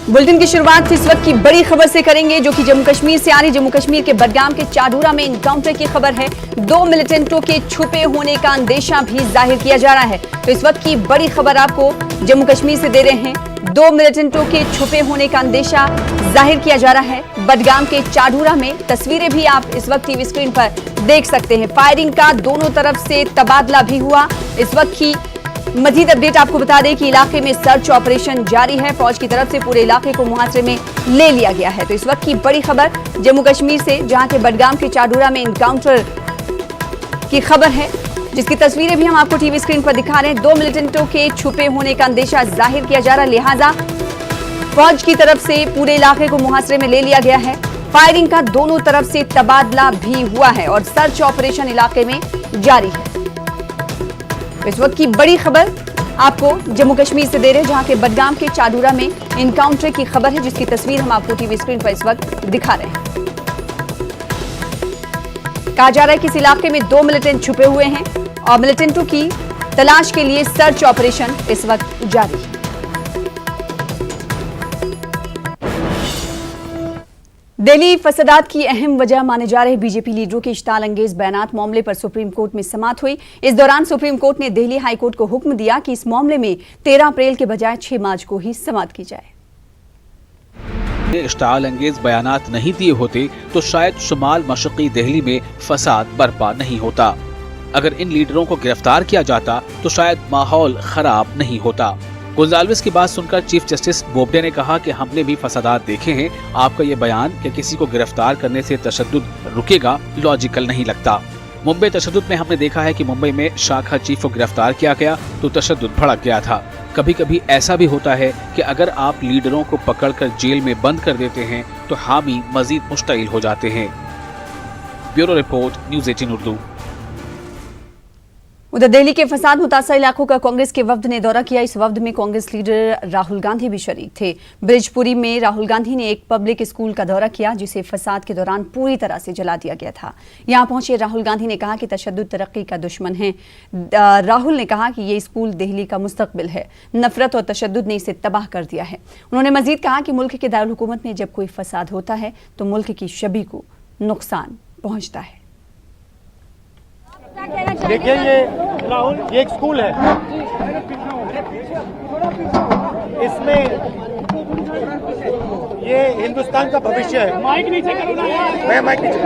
Bulletin की शुरुआत इस वक्त की बड़ी खबर से करेंगे, जो कि जम्मू कश्मीर से आ रही। जम्मू कश्मीर के बडगाम के चाडूरा में इनकाउंटर की खबर है। 2 मिलिटेंटों के छुपे होने का अंदेशा भी जाहिर किया जा रहा है। तो इस वक्त की बड़ी खबर आपको जम्मू कश्मीर से दे रहे हैं। 2 मिलिटेंटों के छुपे होने का अंदेशा जाहिर किया जा रहा है बडगाम के चाडूरा में। तस्वीरें भी आप इस वक्त टीवी स्क्रीन पर देख सकते हैं। फायरिंग का दोनों तरफ से तबादला भी हुआ। इस वक्त की मजीद अपडेट आपको बता दें कि इलाके में सर्च ऑपरेशन जारी है। फौज की तरफ से पूरे इलाके को मुहासरे में ले लिया गया है। तो इस वक्त की बड़ी खबर जम्मू कश्मीर से, जहां के बडगाम के चाडूरा में इनकाउंटर की खबर है, जिसकी तस्वीरें भी हम आपको टीवी स्क्रीन पर दिखा रहे हैं। 2 मिलिटेंटों के छुपे होने का अंदेशा जाहिर किया जा रहा है, लिहाजा फौज की तरफ से पूरे इलाके को मुहासरे में ले लिया गया है। फायरिंग का दोनों तरफ से तबादला भी हुआ है और सर्च ऑपरेशन इलाके में जारी है। इस वक्त की बड़ी खबर आपको जम्मू कश्मीर से दे रहे हैं, जहां के बडगाम के चाडूरा में इनकाउंटर की खबर है, जिसकी तस्वीर हम आपको टीवी स्क्रीन पर इस वक्त दिखा रहे हैं। कहा जा रहा है कि इस इलाके में 2 मिलिटेंट छुपे हुए हैं और मिलिटेंटों की तलाश के लिए सर्च ऑपरेशन इस वक्त जारी है। दिल्ली फसादात की अहम वजह माने जा रहे बीजेपी लीडरों के इश्ताल अंगेज बयानात मामले पर सुप्रीम कोर्ट में समाअत हुई। इस दौरान सुप्रीम कोर्ट ने दिल्ली हाई कोर्ट को हुक्म दिया कि इस मामले में 13 अप्रैल के बजाय 6 मार्च को ही समाअत की जाए। इश्ताल अंगेज बयानात नहीं दिए होते तो शायद शुमाल मशरकी दिल्ली में फसाद बर्पा नहीं होता। अगर इन लीडरों को गिरफ्तार किया जाता तो शायद माहौल खराब नहीं होता। गोंजाल्विस की बात सुनकर चीफ जस्टिस बोबडे ने कहा कि हमने भी फसादात देखे हैं। आपका ये बयान कि किसी को गिरफ्तार करने से तशद्दुद रुकेगा, लॉजिकल नहीं लगता। मुंबई तशद्दुद में हमने देखा है कि मुंबई में शाखा चीफ को गिरफ्तार किया गया तो तशद्दुद भड़क गया था। कभी कभी ऐसा भी होता है कि अगर आप लीडरों को पकड़कर जेल में बंद कर देते हैं तो हामी मजीद मुश्तइल हो जाते हैं। Bureau report, news 18 Urdu. उधर दिल्ली के फसाद मुतासर इलाकों का कांग्रेस के वफ्द ने दौरा किया। इस वफ्द में कांग्रेस लीडर राहुल गांधी भी शरीक थे। ब्रिजपुरी में राहुल गांधी ने एक पब्लिक स्कूल का दौरा किया, जिसे फसाद के दौरान पूरी तरह से जला दिया गया था। यहां पहुंचे राहुल गांधी ने कहा कि तशद्दुद तरक्की का दुश्मन है। राहुल ने कहा कि ये स्कूल दिल्ली का मुस्तकबिल है। नफरत और तशद्दुद ने इसे तबाह कर दिया है। उन्होंने मजीद कहा कि मुल्क के दारुल हुकूमत में जब कोई फसाद होता है तो मुल्क की छवि को नुकसान पहुंचता है। देखिए, ये एक स्कूल है। इसमें ये हिंदुस्तान का भविष्य है। माइक नीचे करो ना यार। मैं माइक नीचे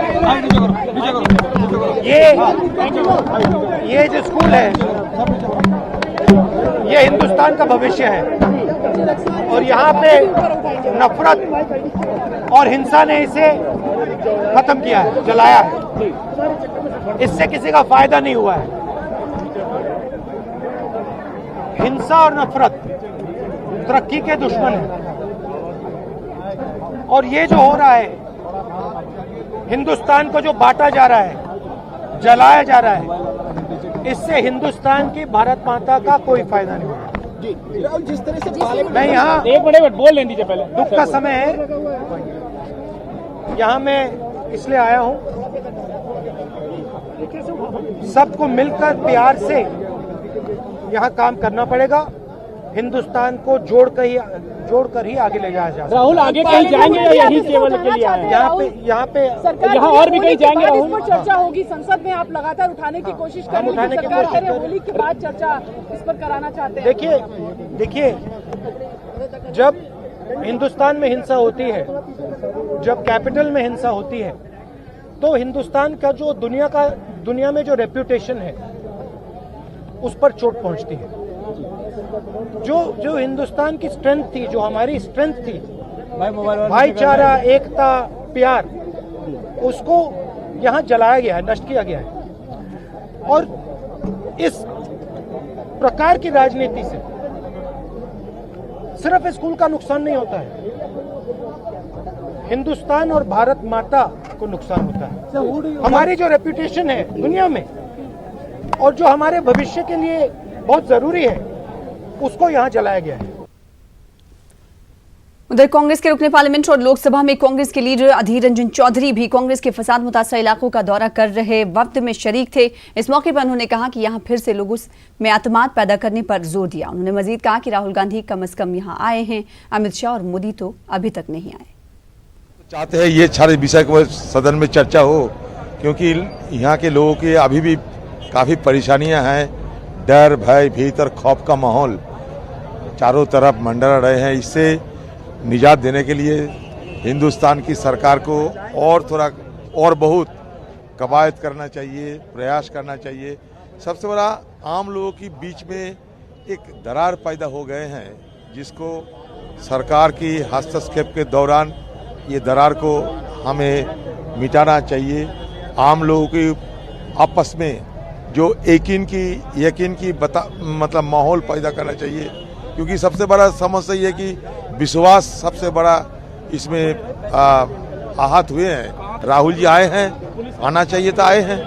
ये जो स्कूल है ये हिंदुस्तान का भविष्य है और यहाँ पे नफरत और हिंसा ने इसे खत्म किया है, जलाया है। इससे किसी का फायदा नहीं हुआ है। हिंसा और नफरत तरक्की के दुश्मन है और ये जो हो रहा है, हिंदुस्तान को जो बांटा जा रहा है, जलाया जा रहा है, इससे हिंदुस्तान की भारत माता का कोई फायदा नहीं हुआ। जिस तरह से मैं यहाँ एक मिनट बोल लेने दीजिए, पहले दुख का समय है। यहाँ मैं इसलिए आया हूँ, सबको मिलकर प्यार से यहाँ काम करना पड़ेगा। हिंदुस्तान को जोड़कर ही आगे ले जाया जा सकता है। राहुल आगे कहीं जाएंगे या यही केवल के लिए आए? यहाँ और भी कहीं जाएंगे राहुल? इस पर चर्चा होगी, संसद में आप लगातार उठाने की कोशिश कर रहे हैं। सरकार करे होली के बाद चर्चा इस पर कराना चाहते हैं। देखिए, जब हिंदुस्तान में हिंसा होती है, जब कैपिटल में हिंसा होती है, तो हिंदुस्तान का जो दुनिया में जो रेप्यूटेशन है उस पर चोट पहुंचती है। जो हिंदुस्तान की स्ट्रेंथ थी, जो हमारी स्ट्रेंथ थी, भाईचारा, एकता, प्यार, उसको यहाँ जलाया गया है, नष्ट किया गया है। और इस प्रकार की राजनीति से सिर्फ स्कूल का नुकसान नहीं होता है, हिंदुस्तान और भारत माता को नुकसान होता है। हमारी जो रेप्यूटेशन है दुनिया में और जो हमारे भविष्य के लिए बहुत जरूरी है, उसको यहाँ जलाया गया है। उधर कांग्रेस के रुकने पार्लियामेंट और लोकसभा में कांग्रेस के लीडर अधीर रंजन चौधरी भी कांग्रेस के फसाद मुतासर इलाकों का दौरा कर रहे वक्त में शरीक थे। इस मौके पर उन्होंने कहा कि यहां फिर से लोगों में एतमाद पैदा करने पर जोर दिया। उन्होंने मजीद कहा कि राहुल गांधी कम से कम यहां आए हैं, अमित शाह और मोदी तो अभी तक नहीं आए। चाहते हैं ये सारे विषय को सदन में चर्चा हो, क्योंकि यहाँ के लोगों की अभी भी काफ़ी परेशानियां हैं। डर, भय, भीतर खौफ का माहौल चारों तरफ मंडरा रहे हैं। इससे निजात देने के लिए हिंदुस्तान की सरकार को और थोड़ा और बहुत कवायद करना चाहिए, प्रयास करना चाहिए। सबसे बड़ा आम लोगों की बीच में एक दरार पैदा हो गए हैं, जिसको सरकार की हस्तक्षेप के दौरान ये दरार को हमें मिटाना चाहिए। आम लोगों की आपस में जो यकीन की मतलब माहौल पैदा करना चाहिए, क्योंकि सबसे बड़ा समस्या ये है कि विश्वास सबसे बड़ा इसमें आहत हुए हैं। राहुल जी आए हैं, आना चाहिए तो आए हैं।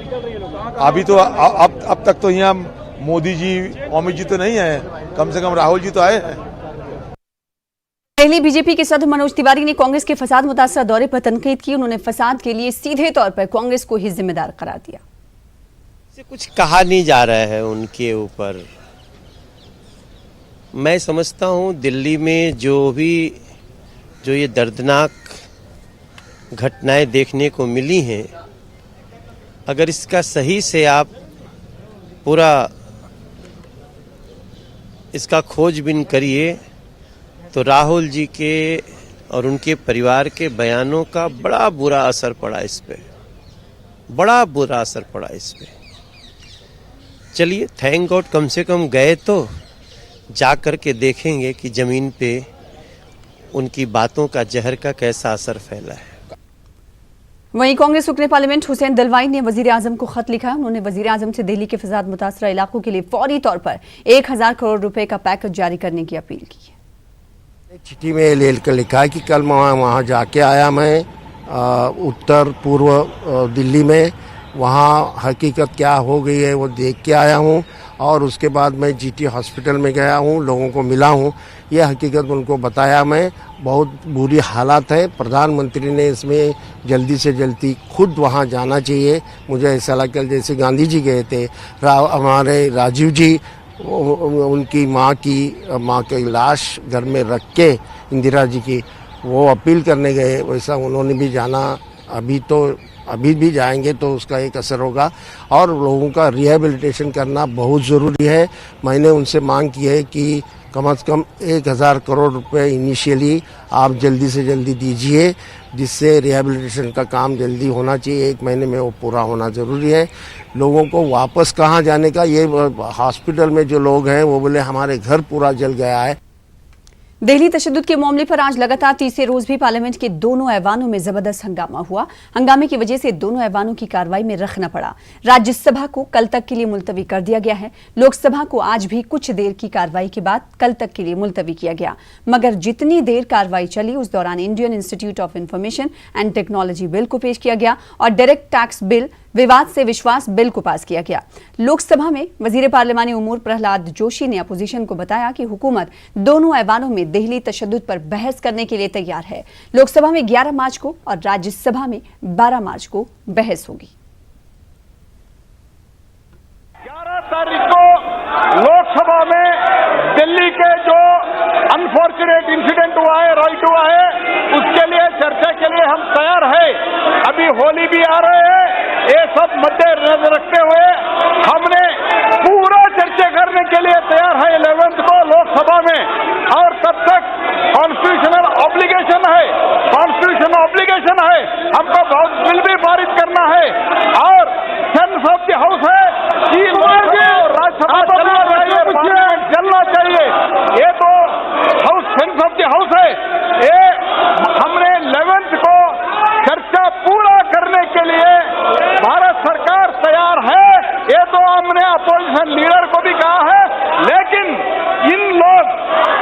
अभी तो अब तक तो यहाँ मोदी जी, अमित जी तो नहीं आए, कम से कम राहुल जी तो आए हैं। दिल्ली बीजेपी के सदस्य मनोज तिवारी ने कांग्रेस के फसाद मुतासर दौरे पर तनकीद की। उन्होंने फसाद के लिए सीधे तौर पर कांग्रेस को ही जिम्मेदार करार दिया। कुछ कहा नहीं जा रहा है उनके ऊपर। मैं समझता हूं दिल्ली में जो ये दर्दनाक घटनाएं देखने को मिली हैं, अगर इसका सही से आप पूरा इसका खोजबीन करिए तो राहुल जी के और उनके परिवार के बयानों का बड़ा बुरा असर पड़ा इस पे, बड़ा बुरा असर पड़ा इस पे। चलिए, थैंक गॉड कम से कम गए तो जा कर के देखेंगे कि जमीन पे उनकी बातों का जहर का कैसा असर फैला है। वहीं कांग्रेस रुकने पार्लियामेंट हुसैन दलवाई ने वजीर आजम को खत लिखा है। उन्होंने वजीर आजम से दिल्ली के फसाद मुतासर इलाकों के लिए फौरी तौर पर 1000 करोड़ रुपए का पैकेज जारी करने की अपील की है। चिट्ठी में लिखा है कि कल वहाँ जाके आया मैं उत्तर पूर्व दिल्ली में, वहाँ हकीकत क्या हो गई है वो देख के आया हूँ, और उसके बाद मैं जीटी हॉस्पिटल में गया हूँ, लोगों को मिला हूँ, ये हकीकत उनको बताया। मैं बहुत बुरी हालात है। प्रधानमंत्री ने इसमें जल्दी से जल्दी खुद वहाँ जाना चाहिए। मुझे ऐसा लगता, जैसे गांधी जी गए थे, हमारे राजीव जी उनकी माँ की लाश घर में रख के, इंदिरा जी की, वो अपील करने गए, वैसा उन्होंने भी जाना। अभी भी जाएंगे तो उसका एक असर होगा, और लोगों का रिहेबिलिटेशन करना बहुत ज़रूरी है। मैंने उनसे मांग की है कि कम से कम 1000 करोड़ रुपए इनिशियली आप जल्दी से जल्दी दीजिए, जिससे रिहेबिलिटेशन का काम जल्दी होना चाहिए। 1 महीने में वो पूरा होना ज़रूरी है। लोगों को वापस कहाँ जाने का, ये हॉस्पिटल में जो लोग हैं वो बोले हमारे घर पूरा जल गया है। दिल्ली तशद्दुद के मामले पर आज लगातार तीसरे रोज भी पार्लियामेंट के दोनों ऐवानों में जबरदस्त हंगामा हुआ। हंगामे की वजह से दोनों ऐवानों की कार्रवाई में रखना पड़ा। राज्यसभा को कल तक के लिए मुलतवी कर दिया गया है। लोकसभा को आज भी कुछ देर की कार्रवाई के बाद कल तक के लिए मुलतवी किया गया, मगर जितनी देर कार्रवाई चली उस दौरान Indian institute of information and technology bill को पेश किया गया और डायरेक्ट टैक्स बिल, विवाद से विश्वास बिल को पास किया गया। लोकसभा में वजीर पार्लिमानी उमूर प्रहलाद जोशी ने अपोजिशन को बताया कि हुकूमत दोनों ऐवानों में दिल्ली तशद्दुद पर बहस करने के लिए तैयार है। लोकसभा में 11 मार्च को और राज्यसभा में 12 मार्च को बहस होगी। 11 तारीख को लोकसभा में दिल्ली के जो अनफॉर्चुनेट इंसिडेंट हुआ है, राइट हुआ है, उसके लिए चर्चा के लिए हम तैयार है। अभी होली भी आ रहे हैं, ये सब मद्देनजर रखते हुए हमने पूरा चर्चा करने के लिए तैयार है 11 को लोकसभा में। और तब तक कॉन्स्टिट्यूशनल ऑब्लिगेशन है, हमको बहुत बिल भी पारित करना है और सेंस ऑफ द हाउस है कि राज्यसभा चलना चाहिए, पार्लियामेंट चलना चाहिए। ये तो house sense of the house है। ये हमने 11 को चर्चा पूरा करने के लिए भारत सरकार तैयार है। ये तो हमने अपोजिशन लीडर को भी कहा है, लेकिन इन लोग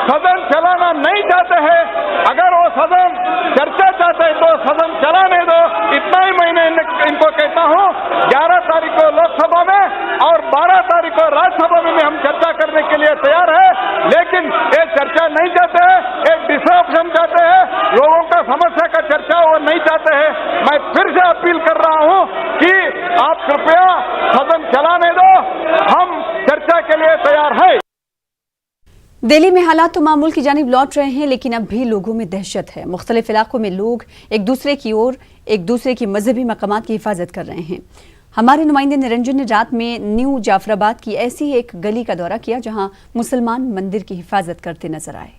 सदन चलाना नहीं चाहते हैं। अगर वो सदन चर्चा चाहते हैं तो सदन चलाने दो, इतना ही मैंने इनको कहता हूं। 11 तारीख को लोकसभा में दिल्ली में हालात तो मामूल की जानिब लौट रहे हैं, लेकिन अब भी लोगों में दहशत है। मुख्तलिफ इलाकों में लोग एक दूसरे की मजहबी मकामात की हिफाजत कर रहे हैं। हमारे नुमाइंदे निरंजन ने रात में न्यू जाफराबाद की ऐसी ही एक गली का दौरा किया जहां मुसलमान मंदिर की हिफाजत करते नजर आए।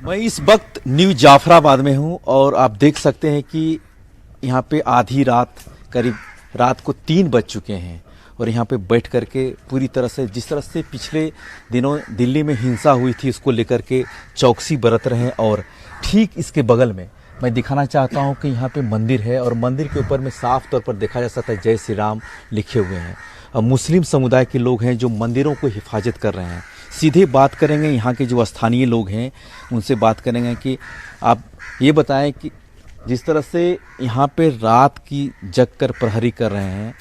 मैं इस वक्त न्यू जाफराबाद में हूं और आप देख सकते हैं कि यहाँ पे आधी रात, करीब रात को 3 बज चुके हैं और यहाँ पे बैठ करके पूरी तरह से, जिस तरह से पिछले दिनों दिल्ली में हिंसा हुई थी उसको लेकर के चौकसी बरत रहे हैं। और ठीक इसके बगल में मैं दिखाना चाहता हूँ कि यहाँ पे मंदिर है और मंदिर के ऊपर में साफ तौर पर देखा जा सकता है जय श्री राम लिखे हुए हैं। अब मुस्लिम समुदाय के लोग हैं जो मंदिरों को हिफाजत कर रहे हैं। सीधे बात करेंगे यहाँ के जो स्थानीय लोग हैं उनसे बात करेंगे कि आप ये बताएं कि जिस तरह से यहाँ पे रात की जग कर प्रहरी कर रहे हैं,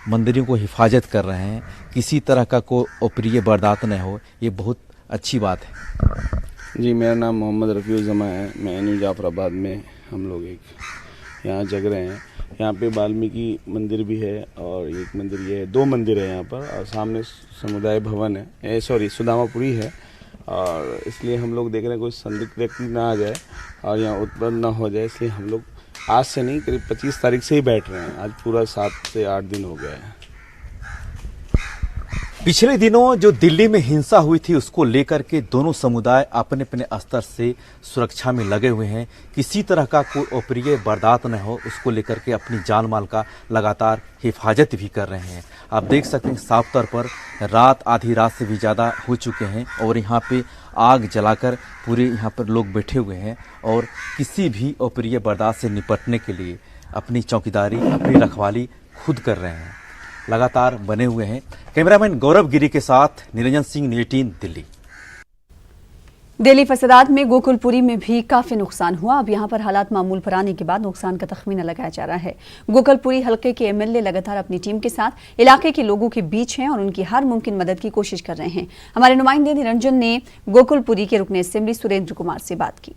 मंदिरों को हिफाजत कर रहे हैं, किसी तरह का कोई अप्रिय बर्दाश्त न हो, ये बहुत अच्छी बात है। जी, मेरा नाम मोहम्मद रफ़ीउज़्ज़मा है। मैं न्यू जाफराबाद में हम लोग एक यहाँ जग रहे हैं। यहाँ पे वाल्मीकि मंदिर भी है और एक मंदिर ये है, 2 मंदिर है यहाँ पर, और सामने समुदाय भवन है, सुदामापुरी है। और इसलिए हम लोग देख रहे हैं कोई संदिग्ध व्यक्ति ना आ जाए और यहाँ उत्पन्न ना हो जाए, इसलिए हम लोग आज से नहीं, करीब 25 तारीख से ही बैठ रहे हैं। आज पूरा 7 से 8 दिन हो गया है। पिछले दिनों जो दिल्ली में हिंसा हुई थी उसको लेकर के दोनों समुदाय अपने अपने स्तर से सुरक्षा में लगे हुए हैं। किसी तरह का कोई अप्रिय बर्दाश्त न हो, उसको लेकर के अपनी जान माल का लगातार हिफाजत भी कर रहे हैं। आप देख सकते हैं साफ तौर पर रात, आधी रात से भी ज़्यादा हो चुके हैं और यहाँ पे आग जलाकर पूरे यहाँ पर लोग बैठे हुए हैं और किसी भी अप्रिय बर्दाश्त से निपटने के लिए अपनी चौकीदारी, अपनी रखवाली खुद कर रहे हैं, लगातार बने हुए हैं। कैमरामैन गौरव गिरी के साथ निरंजन सिंह, न्यूज़ 18 दिल्ली। दिल्ली फसादात में गोकुलपुरी में भी काफी नुकसान हुआ। अब यहां पर हालात मामूल पर आने के बाद नुकसान का तखमीना लगाया जा रहा है। गोकुलपुरी हलके के एमएलए लगातार अपनी टीम के साथ इलाके के लोगों के बीच हैं और उनकी हर मुमकिन मदद की कोशिश कर रहे हैं। हमारे नुमाइंदे निरंजन ने गोकुलपुरी के रुकने असेंबली सुरेंद्र कुमार से बात की।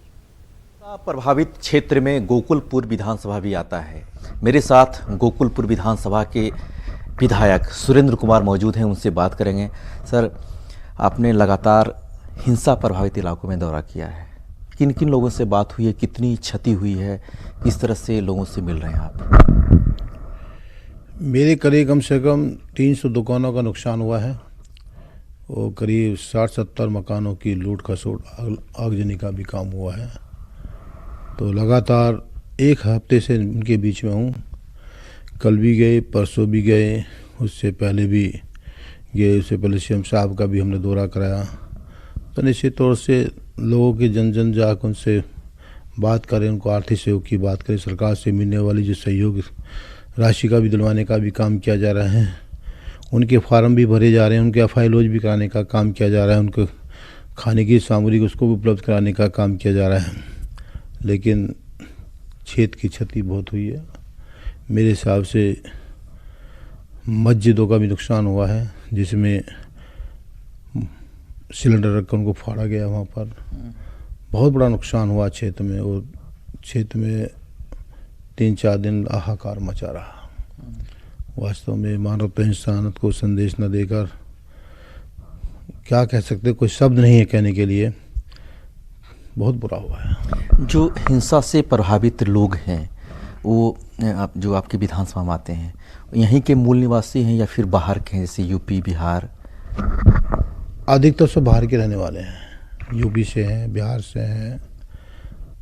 प्रभावित क्षेत्र में गोकुलपुर विधानसभा भी आता है। मेरे साथ गोकुलपुर विधानसभा के विधायक सुरेंद्र कुमार मौजूद हैं, उनसे बात करेंगे। सर, आपने लगातार हिंसा प्रभावित इलाकों में दौरा किया है, किन किन लोगों से बात हुई है, कितनी क्षति हुई है, किस तरह से लोगों से मिल रहे हैं आप? मेरे करीब कम से कम 300 दुकानों का नुकसान हुआ है और करीब 60-70 मकानों की लूट खसोट, आगजनी का भी काम हुआ है। तो लगातार 1 हफ्ते से उनके बीच में हूँ। कल भी गए, परसों भी गए, उससे पहले भी गए, उससे पहले सीएम साहब का भी हमने दौरा कराया। तो निश्चित तौर से लोगों के जन जाकर उनसे बात करें, उनको आर्थिक सहयोग की बात करें, सरकार से मिलने वाली जो सहयोग राशि का भी दिलवाने का भी काम किया जा रहा है। उनके फार्म भी भरे जा रहे हैं, उनके FILOज भी कराने का काम किया जा रहा है, उनको खाने की सामग्री उसको भी उपलब्ध कराने का काम किया जा रहा है। लेकिन क्षेत्र की क्षति बहुत हुई है। मेरे हिसाब से मस्जिदों का भी नुकसान हुआ है, जिसमें सिलेंडर रखकर उनको फाड़ा गया। वहाँ पर बहुत बड़ा नुकसान हुआ क्षेत्र में और क्षेत्र में 3-4 दिन हाहाकार मचा रहा। वास्तव में मानवता इंसानियत को संदेश न देकर क्या कह सकते, कोई शब्द नहीं है कहने के लिए। बहुत बुरा हुआ है। जो हिंसा से प्रभावित लोग हैं वो जो आपके विधानसभा में आते हैं, यहीं के मूल निवासी हैं या फिर बाहर के हैं, जैसे यूपी, बिहार? अधिकतर सब बाहर के रहने वाले हैं। यूपी से हैं, बिहार से हैं,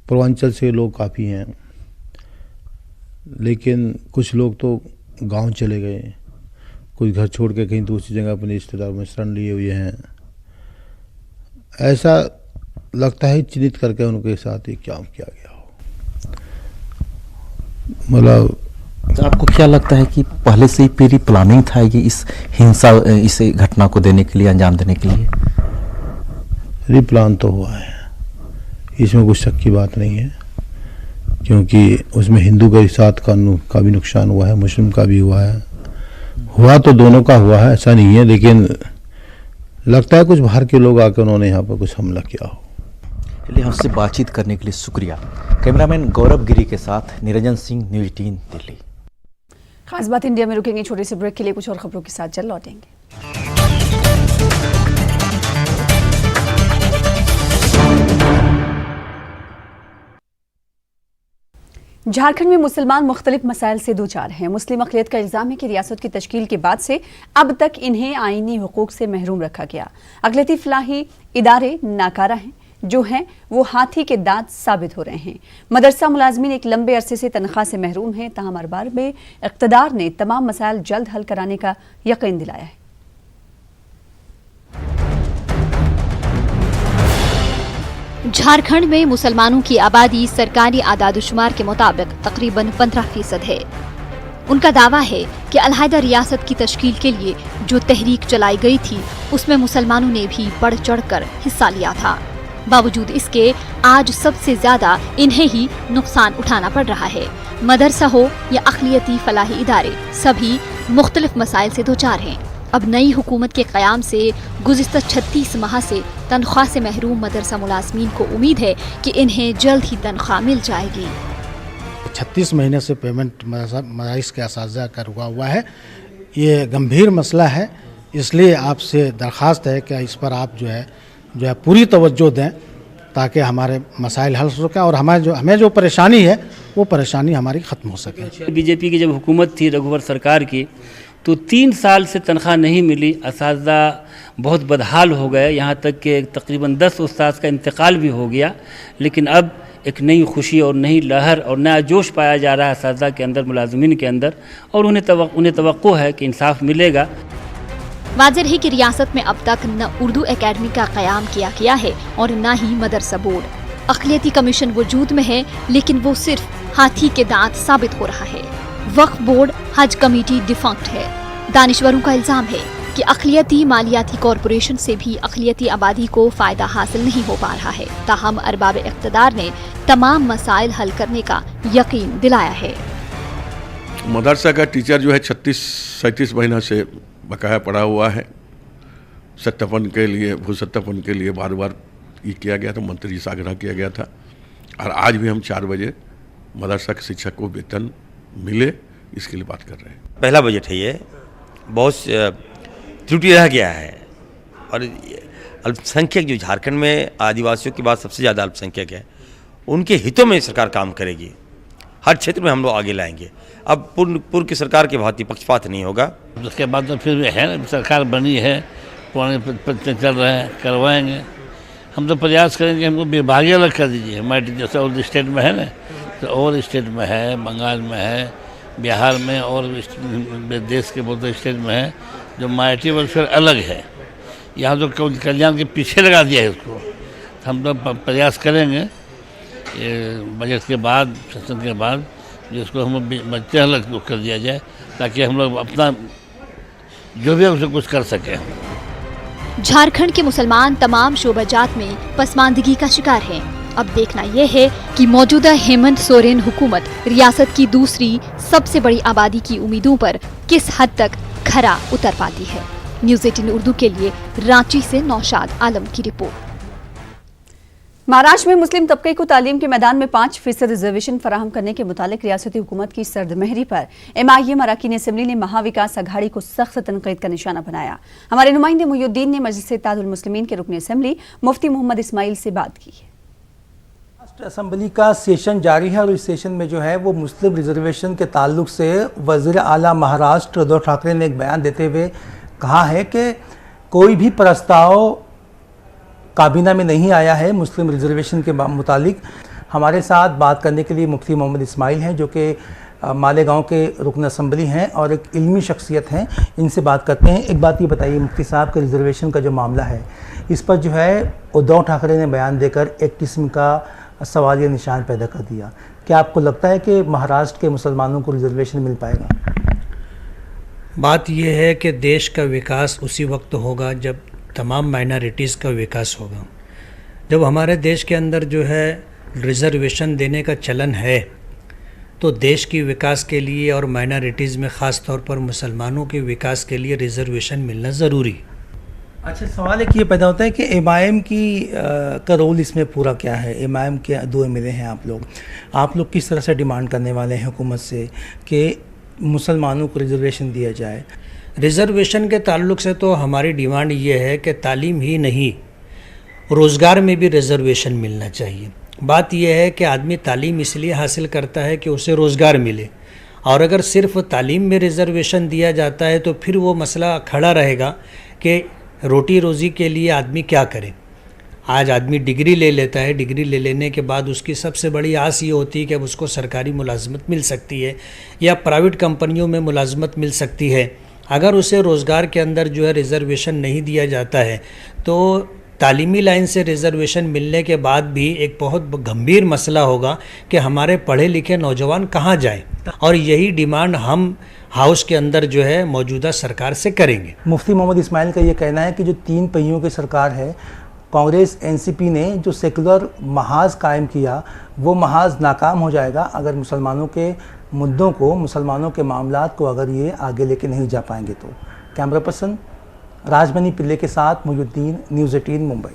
पूर्वांचल से लोग काफ़ी हैं। लेकिन कुछ लोग तो गांव चले गए, कुछ घर छोड़ के कहीं दूसरी जगह अपने रिश्तेदारों में शरण लिए हुए हैं। ऐसा लगता है चिन्हित करके उनके साथ ही क्या किया गया हो। मतलब तो आपको क्या लगता है कि पहले से ही पूरी प्लानिंग था ये इस घटना को देने के लिए, अंजाम देने के लिए? रिप्लान तो हुआ है, इसमें कुछ शक की बात नहीं है, क्योंकि उसमें हिंदू के साथ का भी नुकसान हुआ है, मुस्लिम का भी हुआ है। हुआ तो दोनों का हुआ है, ऐसा नहीं है, लेकिन लगता है कुछ बाहर के लोग आकर उन्होंने यहाँ पर कुछ हमला किया हो। चलिए, हमसे बातचीत करने के लिए शुक्रिया। कैमरामैन गौरव गिरी के साथ निरंजन सिंह, न्यूज़ 18 दिल्ली। खास बात इंडिया में रुकेंगे छोटे से ब्रेक के लिए, कुछ और खबरों के साथ जल्द लौटेंगे। झारखंड में मुसलमान मुख्तलिफ मसाइल से दो चार हैं। मुस्लिम अक़लियत का इल्ज़ाम है कि रियासत की तश्कील के बाद से अब तक इन्हें आईनी हुकूक से महरूम रखा गया। अक़लियती फलाही इदारे नाकारा हैं, जो हैं वो हाथी के दांत साबित हो रहे हैं। मदरसा मुलाजमीन एक लंबे अरसे से तनख्वाह से महरूम हैं, ताहम अरबाब इक़्तिदार ने तमाम मसाइल जल्द हल कराने का यकीन दिलाया है। झारखंड में मुसलमानों की आबादी सरकारी आदादुशुमार के मुताबिक तकरीबन 15% है। उनका दावा है कि अलहदा रियासत की तश्कील के लिए जो तहरीक चलाई गई थी उसमें मुसलमानों ने भी बढ़ चढ़कर हिस्सा लिया था। बावजूद इसके आज सबसे ज्यादा इन्हें ही नुकसान उठाना पड़ रहा है। मदरसा हो या अक़लियती फलाही इदारे, सभी मुख्तलिफ मसाइल से दो चार हैं। अब नई हुकूमत के क़याम से गुज़िश्ता 36 माह से तनख्वाह से महरूम मदरसा मुलाज़मीन को उम्मीद है कि इन्हें जल्द ही तनख्वाह मिल जाएगी। 36 महीने से पेमेंट मदारिस के असातिज़ा का रुका हुआ है। ये गंभीर मसला है, इसलिए आपसे दरख्वास्त है कि इस पर आप जो है पूरी तवज्जो दें ताकि हमारे मसाइल हल हो सकें और हमें जो परेशानी है वो परेशानी हमारी ख़त्म हो सके। बीजेपी की जब हुकूमत थी रघुवर सरकार की, तो 3 साल से तनख्वाह नहीं मिली। असातिज़ा बहुत बदहाल हो गए, यहाँ तक कि तकरीबन 10 उस्ताद का इंतकाल भी हो गया। लेकिन अब एक नई खुशी और नई लहर और नया जोश पाया जा रहा है असातिज़ा के अंदर, मुलाज़मीन के अंदर, और उन्हें तवक्को है कि इंसाफ मिलेगा। वाज़ेह है कि रियासत में अब तक न उर्दू एकेडमी का क़याम किया गया है और न ही मदरसा बोर्ड। अक़लियती कमीशन वजूद में है, लेकिन वो सिर्फ हाथी के दांत साबित हो रहा है। वक्फ बोर्ड, हज कमेटी डिफंक्ट है। दानिश्वरों का इल्ज़ाम है कि अक़लियती मालियाती कॉरपोरेशन से भी अक़लियती आबादी को फ़ायदा हासिल नहीं हो पा रहा है। ताहम अरबाब इक़्तिदार ने तमाम मसाइल हल करने का यकीन दिलाया है। मदरसा का टीचर जो है 36-37 महीना से बकाया पड़ा हुआ है। सत्यापन के लिए, भू सत्यापन के लिए बार बार ये किया गया था, मंत्री से आग्रह किया गया था, और आज भी हम 4 बजे मदरसा के शिक्षक को वेतन मिले इसके लिए बात कर रहे हैं। पहला बजट है ये, बहुत त्रुटि रह गया है, और अल्पसंख्यक जो झारखंड में आदिवासियों की बात सबसे ज़्यादा अल्पसंख्यक है, उनके हितों में सरकार काम करेगी। हर क्षेत्र में हम लोग आगे लाएंगे। अब पूर्व की सरकार के भांति पक्षपात नहीं होगा। उसके बाद तो फिर है सरकार बनी है, पुराने चल रहे हैं, करवाएंगे। हम तो प्रयास करेंगे, हमको विभागीय अलग कर दीजिए। हमारे जैसे और स्टेट में है ना, तो और स्टेट में है, बंगाल में है, बिहार में और देश के बहुत स्टेट में है, जो माइनॉरिटी वेलफेयर अलग है। यहाँ तो कल्याण के पीछे लगा दिया है उसको। हम तो प्रयास करेंगे ये बजट के बाद, सेशन के बाद, जिसको हम बच्चे अलग कर दिया जाए, ताकि हम लोग अपना जो भी है उसे कुछ कर सकें। झारखंड के मुसलमान तमाम शोबाजात में पसमानदगी का शिकार हैं। अब देखना यह है कि मौजूदा हेमंत सोरेन हुकूमत रियासत की दूसरी सबसे बड़ी आबादी की उम्मीदों पर किस हद तक खरा उतर पाती है। न्यूज़ 18 उर्दू के लिए रांची से नौशाद आलम की रिपोर्ट। महाराष्ट्र में मुस्लिम तबके को तालीम के मैदान में 5% रिजर्वेशन फराहम करने के मुतालिक रियासती हुकूमत की सर्दमहरी पर MIM अरकान असेंबली ने महाविकास अघाड़ी को सख्त तनकीद का निशाना बनाया। हमारे नुमाइंदे मुहिउद्दीन ने मजलिस इत्तेहादुल मुस्लिमीन के रुकन असेंबली मुफ्ती मोहम्मद इस्माइल से बात की है। असेंबली का सेशन जारी है और इस सेशन में जो है वो मुस्लिम रिजर्वेशन के ताल्लुक से वज़ीर आला महाराष्ट्र उद्धव ठाकरे ने एक बयान देते हुए कहा है कि कोई भी प्रस्ताव काबीना में नहीं आया है मुस्लिम रिजर्वेशन के मुतालिक। हमारे साथ बात करने के लिए मुफ्ती मोहम्मद इस्माइल हैं, जो कि मालेगांव के रुकन असेंबली हैं और एक इल्मी शख्सियत हैं। इनसे बात करते हैं। एक बात ये बताइए मुफ्ती साहब के रिजर्वेशन का जो मामला है, इस पर जो है उद्धव ठाकरे ने बयान देकर एक किस्म का सवालिया निशान पैदा कर दिया। क्या आपको लगता है कि महाराष्ट्र के मुसलमानों को रिजर्वेशन मिल पाएगा? बात यह है कि देश का विकास उसी वक्त होगा जब तमाम माइनॉरिटीज़ का विकास होगा। जब हमारे देश के अंदर जो है रिजर्वेशन देने का चलन है, तो देश के विकास के लिए और माइनॉरिटीज़ में ख़ास तौर पर मुसलमानों के विकास के लिए रिजर्वेशन मिलना ज़रूरी। अच्छा, सवाल एक ये पैदा होता है कि MIM का रोल इसमें पूरा क्या है? MIM के 2 MLA हैं आप लोग किस तरह से डिमांड करने वाले हैं हुकूमत से कि मुसलमानों को रिजर्वेशन दिया जाए? रिजर्वेशन के ताल्लुक से तो हमारी डिमांड ये है कि तालीम ही नहीं रोज़गार में भी रिजर्वेशन मिलना चाहिए। बात यह है कि आदमी तालीम इसलिए हासिल करता है कि उसे रोज़गार मिले, और अगर सिर्फ तालीम में रिजर्वेशन दिया जाता है तो फिर वो मसला खड़ा रहेगा कि रोटी रोज़ी के लिए आदमी क्या करे। आज आदमी डिग्री ले लेता है, डिग्री ले लेने के बाद उसकी सबसे बड़ी आस ये होती है कि अब उसको सरकारी मुलाजमत मिल सकती है या प्राइवेट कंपनियों में मुलाजमत मिल सकती है। अगर उसे रोज़गार के अंदर जो है रिजर्वेशन नहीं दिया जाता है तो तालीमी लाइन से रिजर्वेशन मिलने के बाद भी एक बहुत गंभीर मसला होगा कि हमारे पढ़े लिखे नौजवान कहाँ जाएं, और यही डिमांड हम हाउस के अंदर जो है मौजूदा सरकार से करेंगे। मुफ्ती मोहम्मद इस्माइल का ये कहना है कि जो 3 पहियों की सरकार है, कांग्रेस एनसीपी ने जो सेकुलर महाज कायम किया वो महाज नाकाम हो जाएगा अगर मुसलमानों के मुद्दों को, मुसलमानों के मामलात को अगर ये आगे लेके नहीं जा पाएंगे तो। कैमरा पर्सन राजमनी पिल्ले के साथ मुजुद्दीन, न्यूज़ 18 मुंबई।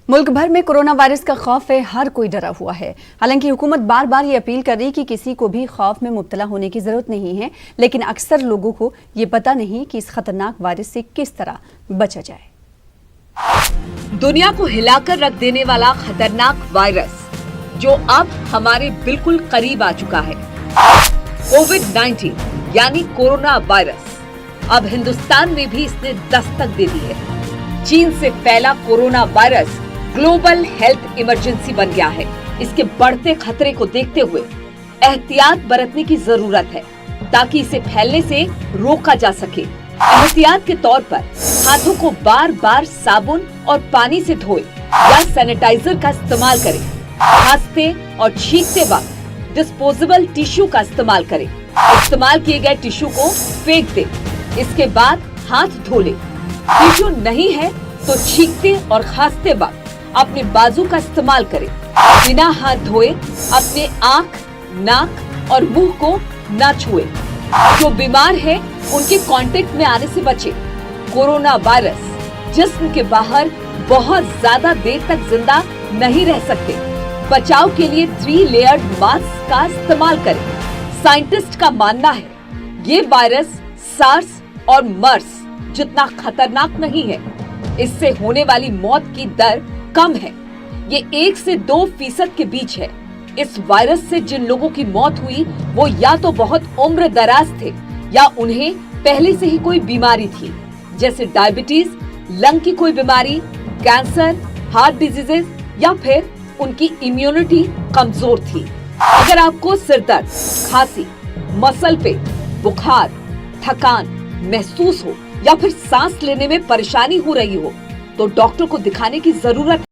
मुल्क भर में कोरोना वायरस का खौफ है, हर कोई डरा हुआ है। हालांकि हुकूमत बार बार ये अपील कर रही कि किसी को भी खौफ में मुब्तला होने की जरूरत नहीं है, लेकिन अक्सर लोगों को ये पता नहीं कि इस खतरनाक वायरस से किस तरह बचा जाए। दुनिया को हिलाकर रख देने वाला खतरनाक वायरस जो अब हमारे बिल्कुल करीब आ चुका है, कोविड-19 यानी कोरोना वायरस। अब हिंदुस्तान में भी इसने दस्तक दे दी है। चीन से फैला corona virus global health emergency बन गया है। इसके बढ़ते खतरे को देखते हुए एहतियात बरतने की जरूरत है ताकि इसे फैलने से रोका जा सके। एहतियात के तौर पर हाथों को बार बार साबुन और पानी से धोए या सैनिटाइजर का इस्तेमाल करें। खांसते और छींकते वक्त डिस्पोजेबल टिश्यू का इस्तेमाल करें। इस्तेमाल किए गए टिश्यू को फेंक दें। इसके बाद हाथ धो लें। टिश्यू नहीं है तो छींकते और खांसते वक्त अपने बाजू का इस्तेमाल करें। बिना हाथ धोए अपने आँख, नाक और मुंह को न छुए। जो बीमार है उनके कांटेक्ट में आने से बचे। कोरोना वायरस जिस्म के बाहर बहुत ज्यादा देर तक जिंदा नहीं रह सकते। बचाव के लिए 3 लेयर्ड मास्क का इस्तेमाल करें। साइंटिस्ट का मानना है ये वायरस सार्स और मर्स जितना खतरनाक नहीं है। इससे होने वाली मौत की दर कम है। ये 1 से 2% के बीच है। इस वायरस से जिन लोगों की मौत हुई वो या तो बहुत उम्र दराज थे या उन्हें पहले से ही कोई बीमारी थी, जैसे डायबिटीज, लंग की कोई बीमारी, कैंसर, हार्ट डिजीजेस, या फिर उनकी इम्यूनिटी कमजोर थी। अगर आपको सिरदर्द, खांसी, मसल पेन, बुखार, थकान महसूस हो या फिर सांस लेने में परेशानी हो रही हो तो डॉक्टर को दिखाने की जरूरत है।